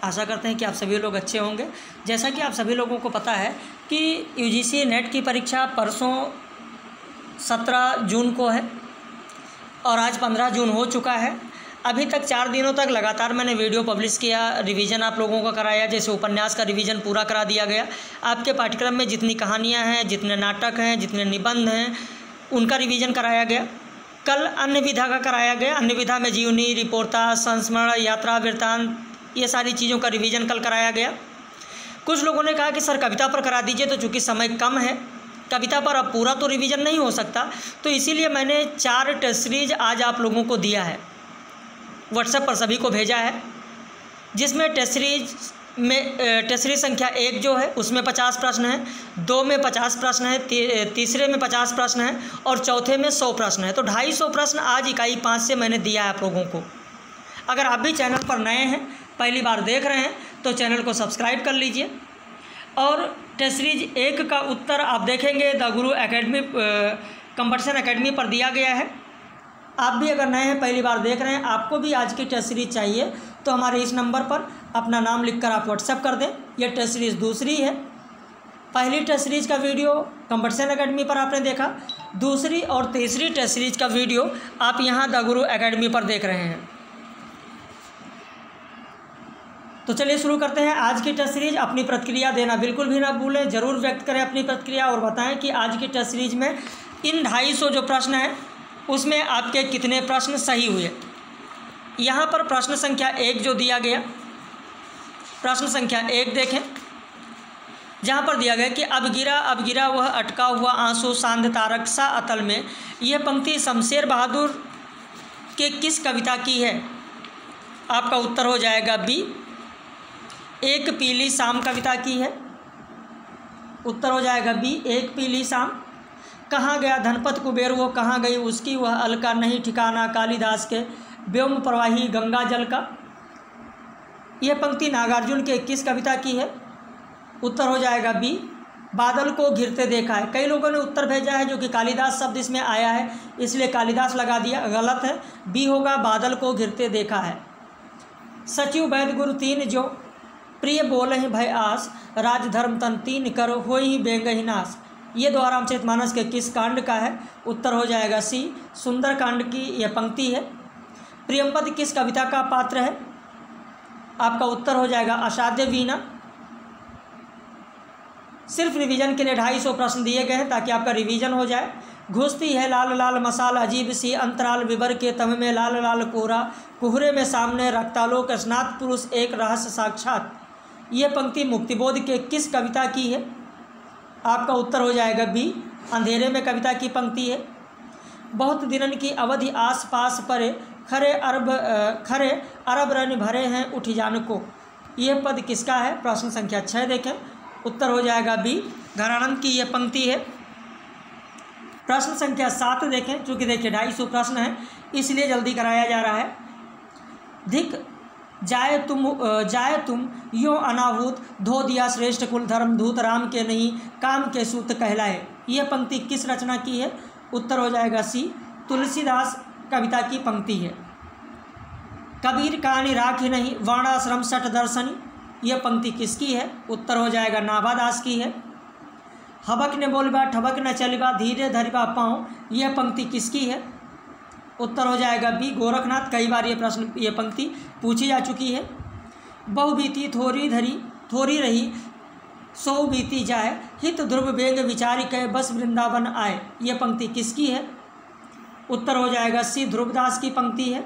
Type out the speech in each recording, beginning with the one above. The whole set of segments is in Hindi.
आशा करते हैं कि आप सभी लोग अच्छे होंगे। जैसा कि आप सभी लोगों को पता है कि यूजीसी नेट की परीक्षा परसों 17 जून को है और आज 15 जून हो चुका है। अभी तक 4 दिनों तक लगातार मैंने वीडियो पब्लिश किया, रिवीजन आप लोगों का कराया। जैसे उपन्यास का रिवीजन पूरा करा दिया गया। आपके पाठ्यक्रम में जितनी कहानियाँ हैं, जितने नाटक हैं, जितने निबंध हैं, उनका रिवीजन कराया गया। कल अन्य विधा का कराया गया। अन्य विधा में जीवनी, रिपोर्ता, संस्मरण, यात्रा वृत्तांत, ये सारी चीज़ों का रिवीजन कल कराया गया। कुछ लोगों ने कहा कि सर कविता पर करा दीजिए, तो चूँकि समय कम है कविता पर अब पूरा तो रिवीजन नहीं हो सकता, तो इसीलिए मैंने 4 टेस्ट सीरीज आज आप लोगों को दिया है, व्हाट्सएप पर सभी को भेजा है। जिसमें टेस्ट सीरीज संख्या 1 जो है उसमें 50 प्रश्न हैं, 2 में 50 प्रश्न है, तीसरे में 50 प्रश्न है और चौथे में 100 प्रश्न है। तो 250 प्रश्न आज इकाई 5 से मैंने दिया है आप लोगों को। अगर आप भी चैनल पर नए हैं, पहली बार देख रहे हैं, तो चैनल को सब्सक्राइब कर लीजिए। और टेस्ट सीरीज 1 का उत्तर आप देखेंगे the Guru academy competition academy पर दिया गया है। आप भी अगर नए हैं, पहली बार देख रहे हैं, आपको भी आज की टेस्ट सीरीज चाहिए, तो हमारे इस नंबर पर अपना नाम लिखकर आप व्हाट्सएप कर दें। यह टेस्ट सीरीज दूसरी है। पहली टेस्ट सीरीज का वीडियो कंपटीशन एकेडमी पर आपने देखा, दूसरी और तीसरी टेस्ट सीरीज का वीडियो आप यहाँ द गुरु एकेडमी पर देख रहे हैं। तो चलिए शुरू करते हैं आज की टेस्ट सीरीज। अपनी प्रतिक्रिया देना बिल्कुल भी ना भूलें, ज़रूर व्यक्त करें अपनी प्रतिक्रिया और बताएं कि आज की टेस्ट सीरीज में इन 250 जो प्रश्न हैं उसमें आपके कितने प्रश्न सही हुए। यहाँ पर प्रश्न संख्या 1 जो दिया गया, प्रश्न संख्या 1 देखें, जहाँ पर दिया गया कि अब गिरा वह अटका हुआ आंसू सांध तारक सा अतल में। यह पंक्ति शमशेर बहादुर के किस कविता की है? आपका उत्तर हो जाएगा बी, एक पीली शाम कविता की है। उत्तर हो जाएगा बी, एक पीली शाम। कहाँ गया धनपत कुबेर, वो कहाँ गई उसकी वह अलका, नहीं ठिकाना कालिदास के व्योम प्रवाही गंगा जल का। यह पंक्ति नागार्जुन के किस कविता की है? उत्तर हो जाएगा बी, बादल को घिरते देखा है। कई लोगों ने उत्तर भेजा है जो कि कालिदास शब्द इसमें आया है, इसलिए कालिदास लगा दिया, गलत है। बी होगा बादल को घिरते देखा है। सचिव वैद्य गुरु 3 जो प्रिय बोलहि भय आस, राज धर्म तन 3 कर होई बेंगहि नास। ये द्वारामचरितमानस के किस कांड का है? उत्तर हो जाएगा सी, सुंदर कांड की यह पंक्ति है। प्रियंपद किस कविता का पात्र है? आपका उत्तर हो जाएगा असाध्य वीणा। सिर्फ रिवीजन के लिए 250 प्रश्न दिए गए हैं ताकि आपका रिवीजन हो जाए। घुसती है लाल लाल मसाल अजीब सी, अंतराल विबर के तम में लाल लाल कोहरा, कोहरे में सामने रक्तालोक स्नात पुरुष एक रहस्य साक्षात। यह पंक्ति मुक्तिबोध के किस कविता की है? आपका उत्तर हो जाएगा बी, अंधेरे में कविता की पंक्ति है। बहुत दिनन की अवधि आस पास परे, खरे अरब रन भरे हैं उठ जान को। यह पद किसका है? प्रश्न संख्या 6 देखें, उत्तर हो जाएगा बी, घरानंद की यह पंक्ति है। प्रश्न संख्या 7 देखें, चूँकि देखिए 250 प्रश्न हैं इसलिए जल्दी कराया जा रहा है। धिक जाए तुम यो अनाहूत, धो दिया श्रेष्ठ कुल धर्म, धूत राम के नहीं काम के सूत कहलाए। यह पंक्ति किस रचना की है? उत्तर हो जाएगा सी, तुलसीदास कविता की पंक्ति है। कबीर कहानी राखी नहीं, वर्णाश्रम सठ दर्शनी। यह पंक्ति किसकी है? उत्तर हो जाएगा नाभादास की है। हबक ने बोलबा ठबक न चलिबा, धीरे धरिबा पाँव। यह पंक्ति किसकी है? उत्तर हो जाएगा बी, गोरखनाथ। कई बार ये पंक्ति पूछी जा चुकी है। बहु बीती थोड़ी रही, सौ बीती जाए, हित ध्रुव बेग विचारी कह बस वृंदावन आए। यह पंक्ति किसकी है? उत्तर हो जाएगा सी, ध्रुवदास की पंक्ति है।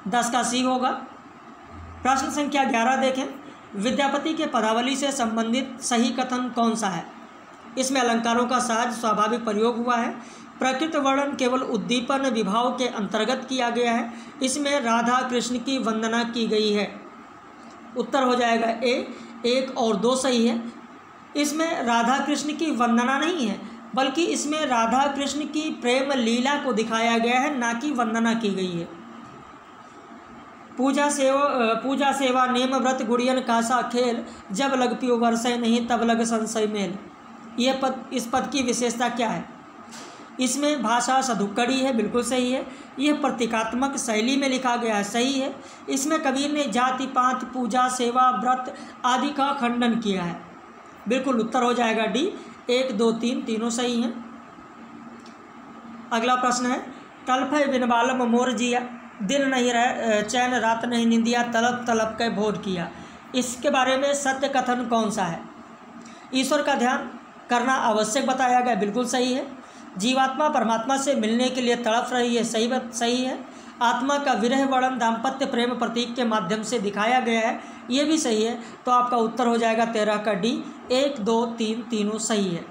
10 का सी होगा। प्रश्न संख्या 11 देखें, विद्यापति के पदावली से संबंधित सही कथन कौन सा है? इसमें अलंकारों का सहज स्वाभाविक प्रयोग हुआ है। प्रकृत वर्णन केवल उद्दीपन विभाव के अंतर्गत किया गया है। इसमें राधा कृष्ण की वंदना की गई है। उत्तर हो जाएगा ए, 1 और 2 सही है। इसमें राधा कृष्ण की वंदना नहीं है, बल्कि इसमें राधा कृष्ण की प्रेम लीला को दिखाया गया है, ना कि वंदना की गई है। पूजा सेवा नेम व्रत गुड़ियन कासा खेल, जब लग पियो वर्षय नहीं तब लग संशय मेल। यह पद, इस पद की विशेषता क्या है? इसमें भाषा सधुक्कड़ी है, बिल्कुल सही है। यह प्रतीकात्मक शैली में लिखा गया है, सही है। इसमें कबीर ने जाति पात, पूजा, सेवा, व्रत आदि का खंडन किया है, बिल्कुल उत्तर हो जाएगा डी। 1, 2, 3 तीनों सही हैं। अगला प्रश्न है, तलफय बिन बालम मोर जिया, दिन नहीं रह चैन रात नहीं निंदिया, तलब तलब के भोर किया। इसके बारे में सत्य कथन कौन सा है? ईश्वर का ध्यान करना आवश्यक बताया गया, बिल्कुल सही है। जीवात्मा परमात्मा से मिलने के लिए तड़प रही है, सही है। आत्मा का विरह वर्णन दाम्पत्य प्रेम प्रतीक के माध्यम से दिखाया गया है, ये भी सही है। तो आपका उत्तर हो जाएगा 13 का डी। 1, 2, 3 तीनों सही है।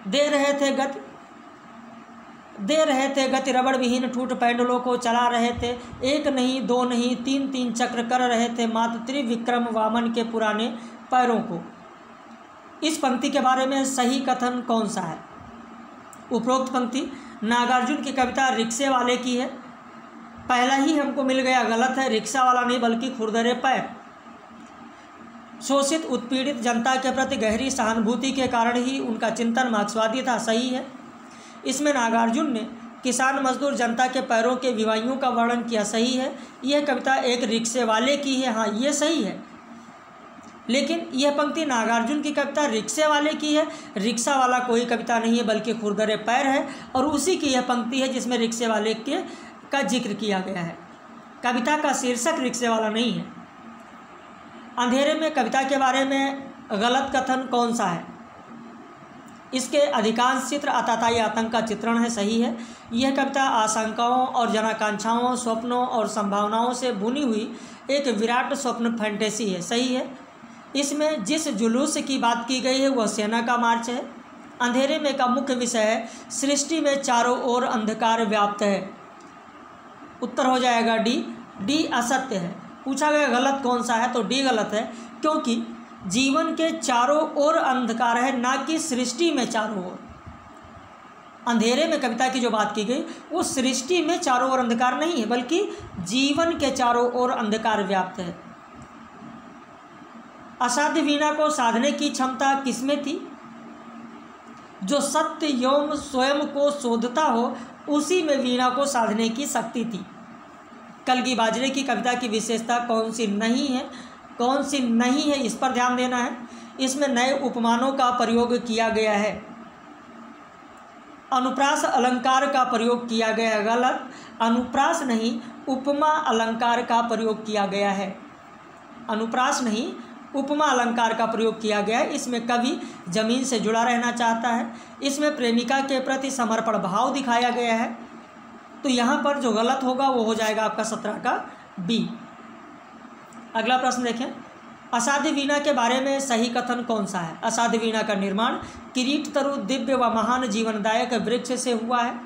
दे रहे थे गति रबड़ विहीन ठूठ पैंडलों को चला रहे थे, 1 नहीं 2 नहीं 3 चक्र कर रहे थे मात्र त्रिविक्रम वामन के पुराने पैरों को। इस पंक्ति के बारे में सही कथन कौन सा है? उपरोक्त पंक्ति नागार्जुन की कविता रिक्शे वाले की है। पहला ही हमको मिल गया, गलत है। रिक्शा वाला नहीं बल्कि खुरदरे पैर। शोषित उत्पीड़ित जनता के प्रति गहरी सहानुभूति के कारण ही उनका चिंतन मार्क्सवादी था, सही है। इसमें नागार्जुन ने किसान मजदूर जनता के पैरों के विवाहियों का वर्णन किया, सही है। यह कविता एक रिक्शे वाले की है, हाँ ये सही है। लेकिन यह पंक्ति नागार्जुन की कविता रिक्शे वाले की है। रिक्शा वाला कोई कविता नहीं है बल्कि खुरदरे पैर है, और उसी की यह पंक्ति है जिसमें रिक्शे वाले का जिक्र किया गया है। कविता का शीर्षक रिक्शे वाला नहीं है। अंधेरे में कविता के बारे में गलत कथन कौन सा है? इसके अधिकांश चित्र आतताई आतंक का चित्रण है, सही है। यह कविता आशंकाओं और जनाकांक्षाओं, स्वप्नों और संभावनाओं से बुनी हुई एक विराट स्वप्न फैंटेसी है, सही है। इसमें जिस जुलूस की बात की गई है वह सेना का मार्च है। अंधेरे में का मुख्य विषय है सृष्टि में चारों ओर अंधकार व्याप्त है। उत्तर हो जाएगा डी असत्य है। पूछा गया गलत कौन सा है, तो डी गलत है, क्योंकि जीवन के चारों ओर अंधकार है, ना कि सृष्टि में चारों ओर। अंधेरे में कविता की जो बात की गई वो सृष्टि में चारों ओर अंधकार नहीं है बल्कि जीवन के चारों ओर अंधकार व्याप्त है। असाध्य वीणा को साधने की क्षमता किसमें थी? जो सत्य एवं स्वयं को शोधता हो उसी में वीणा को साधने की शक्ति थी। कलगी बाजरे की कविता की विशेषता कौन सी नहीं है, इस पर ध्यान देना है। इसमें नए उपमानों का प्रयोग किया गया है। अनुप्रास अलंकार का प्रयोग किया गया है, गलत। अनुप्रास नहीं उपमा अलंकार का प्रयोग किया गया है। अनुप्रास नहीं उपमा अलंकार का प्रयोग किया गया है। इसमें कवि जमीन से जुड़ा रहना चाहता है। इसमें प्रेमिका के प्रति समर्पण भाव दिखाया गया है। तो यहाँ पर जो गलत होगा वो हो जाएगा आपका 17 का बी। अगला प्रश्न देखें, असाध्य वीणा के बारे में सही कथन कौन सा है? असाध्य वीणा का निर्माण किरीट तरु दिव्य व महान जीवनदायक वृक्ष से हुआ है,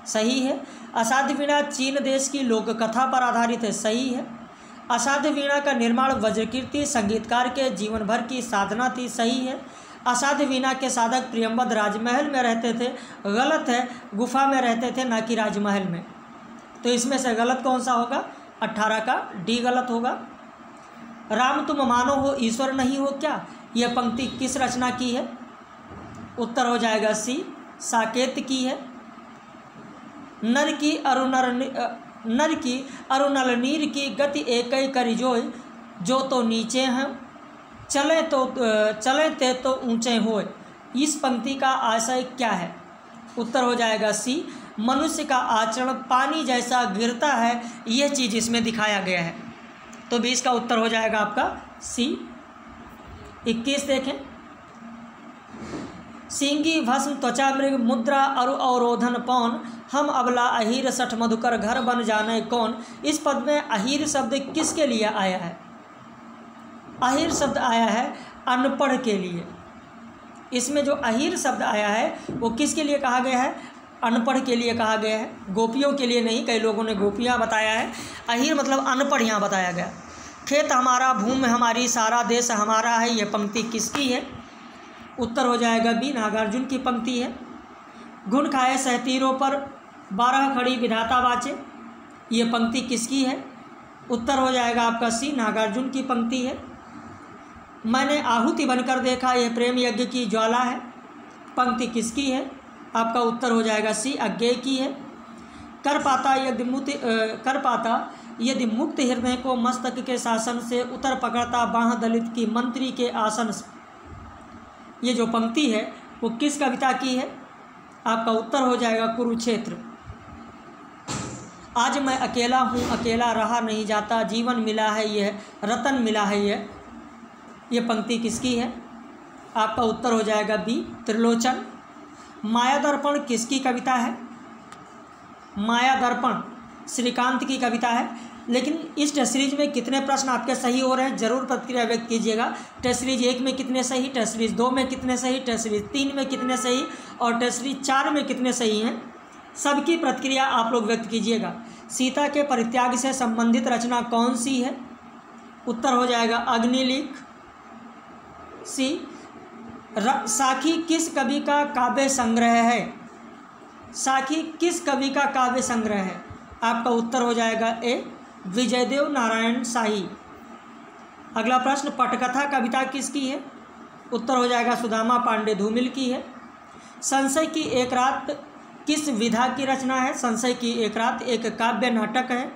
सही है। असाध्य वीणा चीन देश की लोक कथा पर आधारित है, सही है। असाध्य वीणा का निर्माण वज्रकीर्ति संगीतकार के जीवन भर की साधना थी, सही है। असाध्य वीणा के साधक प्रियंवद राजमहल में रहते थे, गलत है। गुफा में रहते थे, ना कि राजमहल में। तो इसमें से गलत कौन सा होगा? 18 का डी गलत होगा। राम तुम मानो हो ईश्वर नहीं हो क्या, यह पंक्ति किस रचना की है? उत्तर हो जाएगा सी, साकेत की है। नर की अरुणल नीर की गति एकई करी जोय, जो तो नीचे हैं चले ते तो ऊंचे होए। इस पंक्ति का आशय क्या है? उत्तर हो जाएगा सी, मनुष्य का आचरण पानी जैसा गिरता है, यह चीज़ इसमें दिखाया गया है। तो 20 का उत्तर हो जाएगा आपका सी। 21 देखें, सिंगी भस्म त्वचा मृग मुद्रा अरु अवरोधन पौन, हम अबला अहीर सठ मधुकर घर बन जाने कौन। इस पद में अहीर शब्द किसके लिए आया है? अहीर शब्द आया है अनपढ़ के लिए। इसमें जो अहीर शब्द आया है वो किसके लिए कहा गया है? अनपढ़ के लिए कहा गया है, गोपियों के लिए नहीं। कई लोगों ने गोपियाँ बताया है, अहीर मतलब अनपढ़ यहाँ बताया गया। खेत हमारा भूमि हमारी सारा देश हमारा है, यह पंक्ति किसकी है? उत्तर हो जाएगा बी, नागार्जुन की पंक्ति है। घुन खाए सहतीरों पर 12 खड़ी विधाता बाचे, यह पंक्ति किसकी है? उत्तर हो जाएगा आपका सी, नागार्जुन की पंक्ति है। मैंने आहुति बनकर देखा, यह प्रेम यज्ञ की ज्वाला है, पंक्ति किसकी है? आपका उत्तर हो जाएगा सी, अज्ञेय की है। कर पाता यदि मुक्त हृदय को मस्तक के शासन से उतर पकड़ता बाह दलित की मंत्री के आसन से। ये जो पंक्ति है वो किस कविता की है? आपका उत्तर हो जाएगा कुरुक्षेत्र। आज मैं अकेला हूँ, अकेला रहा नहीं जाता, जीवन मिला है यह, रतन मिला है यह। ये पंक्ति किसकी है? आपका उत्तर हो जाएगा बी, त्रिलोचन। माया दर्पण किसकी कविता है? माया दर्पण श्रीकांत की कविता है। लेकिन इस टेस्ट सीरीज में कितने प्रश्न आपके सही हो रहे हैं जरूर प्रतिक्रिया व्यक्त कीजिएगा। टेस्ट सीरीज 1 में कितने सही, टेस्ट सीरीज 2 में कितने सही, टेस्ट सीरीज 3 में कितने सही और टेस्ट सीरीज 4 में कितने सही हैं, सबकी प्रतिक्रिया आप लोग व्यक्त कीजिएगा। सीता के परित्याग से संबंधित रचना कौन सी है? उत्तर हो जाएगा अग्निलिख, सी। साखी किस कवि का काव्य संग्रह है? साखी किस कवि का काव्य संग्रह है? आपका उत्तर हो जाएगा ए, विजयदेव नारायण शाही। अगला प्रश्न, पटकथा कविता किसकी है? उत्तर हो जाएगा सुदामा पांडे धूमिल की है। संशय की एक रात किस विधा की रचना है? संशय की एक रात एक काव्य नाटक है।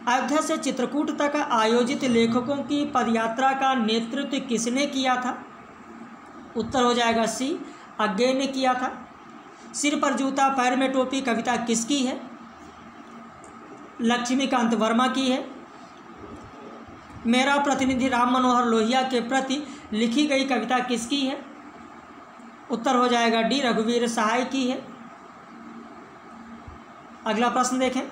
अयोध्या से चित्रकूट तक आयोजित लेखकों की पदयात्रा का नेतृत्व किसने किया था? उत्तर हो जाएगा सी, अज्ञेय ने किया था। सिर पर जूता पैर में टोपी कविता किसकी है? लक्ष्मीकांत वर्मा की है। मेरा प्रतिनिधि राम मनोहर लोहिया के प्रति लिखी गई कविता किसकी है? उत्तर हो जाएगा डी, रघुवीर सहाय की है। अगला प्रश्न देखें।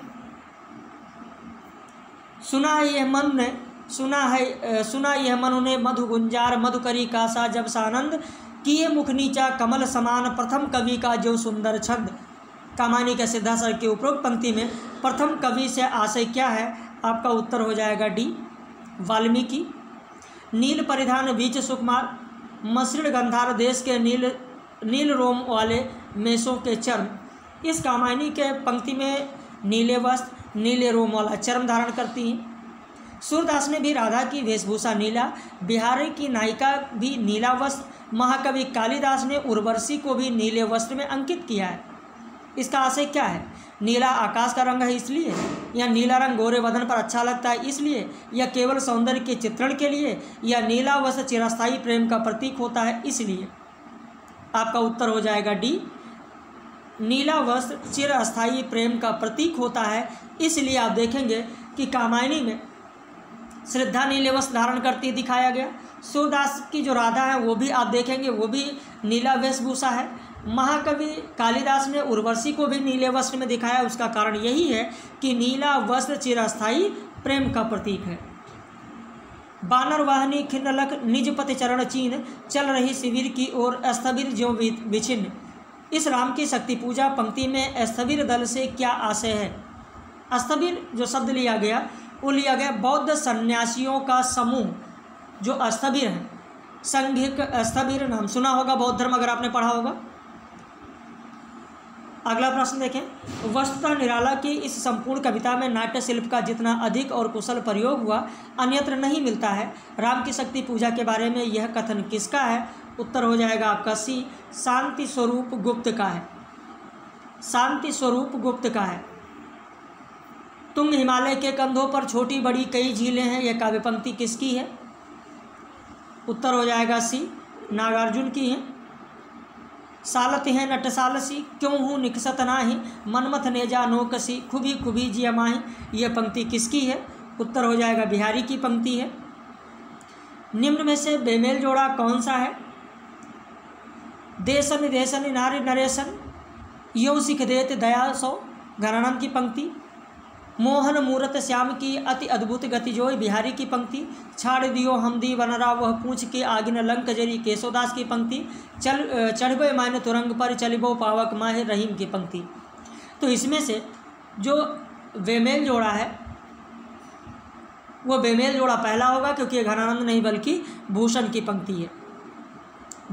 सुना यह मनु ने मधु गुंजार मधुकरी कासा जब सानंद किए मुख नीचा कमल समान प्रथम कवि का जो सुंदर छंद। कामायनी के सिद्धासर की उपरोक्त पंक्ति में प्रथम कवि से आशय क्या है? आपका उत्तर हो जाएगा डी, वाल्मीकि। नील परिधान बीच सुकुमार मसृण गंधार देश के नील रोम वाले मेषों के चर्म। इस कामायनी के पंक्ति में नीले वस्त्र नीले रोम वाला चर्म धारण करती हैं। सूरदास ने भी राधा की वेशभूषा नीला, बिहारी की नायिका भी नीला वस्त्र, महाकवि कालिदास ने उर्वशी को भी नीले वस्त्र में अंकित किया है। इसका आशय क्या है? नीला आकाश का रंग है इसलिए, या नीला रंग गोरे बदन पर अच्छा लगता है इसलिए, या केवल सौंदर्य के चित्रण के लिए, या नीला वस्त्र चिरस्थायी प्रेम का प्रतीक होता है इसलिए। आपका उत्तर हो जाएगा डी, नीला वस्त्र चिरस्थायी प्रेम का प्रतीक होता है इसलिए। आप देखेंगे कि कामायनी में श्रद्धा नीले वस्त्र धारण करती दिखाया गया। सूरदास की जो राधा है वो भी आप देखेंगे वो भी नीला वेशभूषा है। महाकवि कालिदास ने उर्वशी को भी नीले वस्त्र में दिखाया। उसका कारण यही है कि नीला वस्त्र चिरस्थायी प्रेम का प्रतीक है। बानर वाहनी खिन्नलक निज पति चरण चीन चल रही शिविर की ओर स्थविर ज्यों विछिन्न। इस राम की शक्ति पूजा पंक्ति में स्थविर दल से क्या आशय है? स्थविर जो शब्द लिया गया वो लिया गया बौद्ध सन्यासियों का समूह जो स्थविर हैं। संघिक स्थविर नाम सुना होगा बौद्ध धर्म अगर आपने पढ़ा होगा। अगला प्रश्न देखें। वस्तुतः निराला की इस संपूर्ण कविता में नाट्य शिल्प का जितना अधिक और कुशल प्रयोग हुआ अन्यत्र नहीं मिलता है। राम की शक्ति पूजा के बारे में यह कथन किसका है? उत्तर हो जाएगा आपका सी, शांति स्वरूप गुप्त का है। शांति स्वरूप गुप्त का है। तुंग हिमालय के कंधों पर छोटी बड़ी कई झीलें हैं, यह काव्य पंक्ति किसकी है? उत्तर हो जाएगा सी, नागार्जुन की है। सालत है नटसालसी क्यों हूँ निकसत नाही मनमथ नेजा नोकसी खुबी खुबी जिया माही, यह पंक्ति किसकी है? उत्तर हो जाएगा बिहारी की पंक्ति है। निम्न में से बेमेल जोड़ा कौन सा है? देशन देशन नारी नरेशन यो सिख देत दया सो, घनानंद की पंक्ति। मोहन मूरत श्याम की अति अद्भुत गति जोई, बिहारी की पंक्ति। छाड़ दियो हमदी वनरा वह पूछ के आगिन लंक जरी, केशवदास की पंक्ति। चढ़बे मायने तुरंग पर चलिबो पावक माहे, रहीम की पंक्ति। तो इसमें से जो बेमेल जोड़ा है वो बेमेल जोड़ा पहला होगा क्योंकि घनानंद नहीं बल्कि भूषण की पंक्ति है।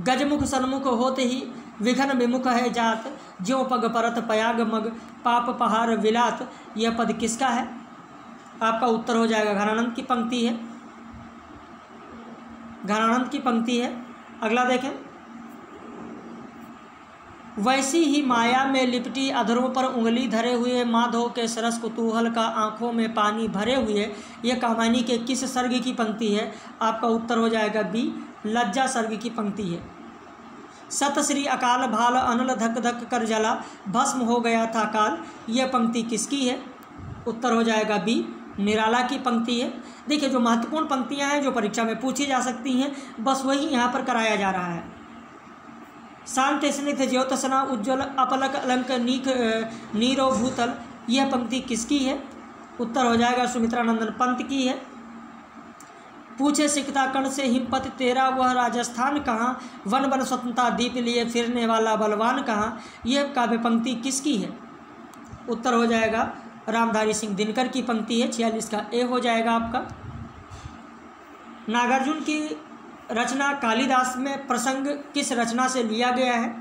गजमुख सन्मुख होते ही विघन विमुख है जात, ज्यों पग परत पयाग मग पाप पहाड़ विलात, यह पद किसका है? आपका उत्तर हो जाएगा घनानंद की पंक्ति है। घनानंद की पंक्ति है। अगला देखें। वैसी ही माया में लिपटी अधरों पर उंगली धरे हुए माधव के सरस कुतूहल का आंखों में पानी भरे हुए, ये कहानी के किस सर्ग की पंक्ति है? आपका उत्तर हो जाएगा बी, लज्जा सर्ग की पंक्ति है। सत श्री अकाल भाल अनल धक धक कर जला, भस्म हो गया था काल, यह पंक्ति किसकी है? उत्तर हो जाएगा बी, निराला की पंक्ति है। देखिए, जो महत्वपूर्ण पंक्तियां हैं जो परीक्षा में पूछी जा सकती हैं, बस वही यहाँ पर कराया जा रहा है। शांत स्निग्ध ज्योत्सना उज्ज्वल अपलक अलंक नीक नीरो भूतल, यह पंक्ति किसकी है? उत्तर हो जाएगा सुमित्रा नंदन पंत की है। पूछे सिकता कण से हिमपत तेरा वह राजस्थान कहाँ, वन वन स्वतंत्रता दीप लिए फिरने वाला बलवान कहाँ, यह काव्य पंक्ति किसकी है? उत्तर हो जाएगा रामधारी सिंह दिनकर की पंक्ति है। 46 का ए हो जाएगा आपका। नागार्जुन की रचना कालिदास में प्रसंग किस रचना से लिया गया है?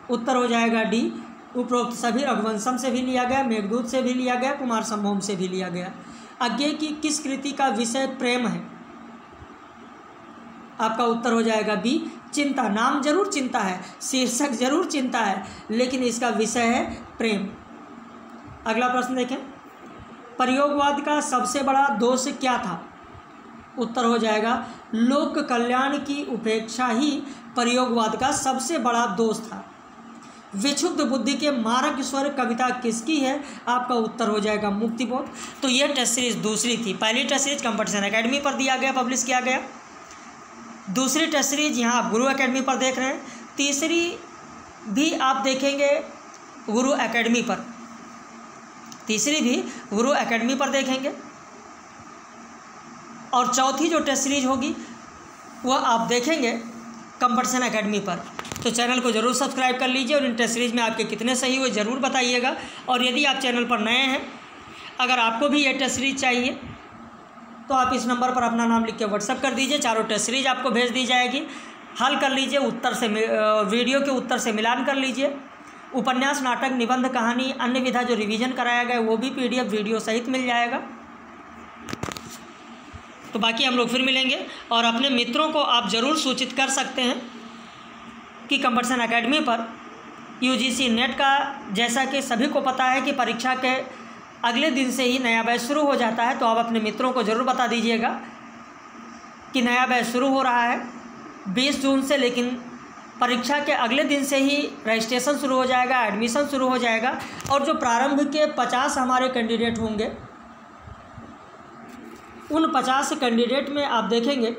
उत्तर हो जाएगा डी, उपरोक्त सभी रघुवंशम से भी लिया गया, मेघदूत से भी लिया गया, कुमार संभोम से भी लिया गया। अज्ञेय की किस कृति का विषय प्रेम है? आपका उत्तर हो जाएगा बी, चिंता। नाम जरूर चिंता है, शीर्षक जरूर चिंता है, लेकिन इसका विषय है प्रेम। अगला प्रश्न देखें, प्रयोगवाद का सबसे बड़ा दोष क्या था? उत्तर हो जाएगा लोक कल्याण की उपेक्षा ही प्रयोगवाद का सबसे बड़ा दोष था। विक्षुब्ध बुद्धि के मारक स्वर कविता किसकी है? आपका उत्तर हो जाएगा मुक्तिबोध। तो यह टेस्ट सीरीज दूसरी थी। पहली टेस्ट सीरीज कंपटीशन एकेडमी पर दिया गया, पब्लिश किया गया। दूसरी टेस्ट सीरीज यहाँ आप गुरु एकेडमी पर देख रहे हैं। तीसरी भी आप देखेंगे गुरु एकेडमी पर, तीसरी भी गुरु एकेडमी पर देखेंगे। और चौथी जो टेस्ट सीरीज होगी वह आप देखेंगे कंपटीशन एकेडमी पर। तो चैनल को ज़रूर सब्सक्राइब कर लीजिए और इन टेस्ट सीरीज में आपके कितने सही हुए ज़रूर बताइएगा। और यदि आप चैनल पर नए हैं, अगर आपको भी ये टेस्ट सीरीज चाहिए तो आप इस नंबर पर अपना नाम लिख के व्हाट्सअप कर दीजिए। चारों टेस्ट सीरीज आपको भेज दी जाएगी। हल कर लीजिए, उत्तर से वीडियो के उत्तर से मिलान कर लीजिए। उपन्यास, नाटक, निबंध, कहानी, अन्य विधा जो रिवीजन कराया गया वो भी PDF वीडियो सहित मिल जाएगा। तो बाकी हम लोग फिर मिलेंगे। और अपने मित्रों को आप ज़रूर सूचित कर सकते हैं कि कंपटीशन एकेडमी पर UGC नेट का, जैसा कि सभी को पता है कि परीक्षा के अगले दिन से ही नया बैच शुरू हो जाता है, तो आप अपने मित्रों को ज़रूर बता दीजिएगा कि नया बैच शुरू हो रहा है 20 जून से। लेकिन परीक्षा के अगले दिन से ही रजिस्ट्रेशन शुरू हो जाएगा, एडमिशन शुरू हो जाएगा। और जो प्रारंभ के 50 हमारे कैंडिडेट होंगे, उन 50 कैंडिडेट में आप देखेंगे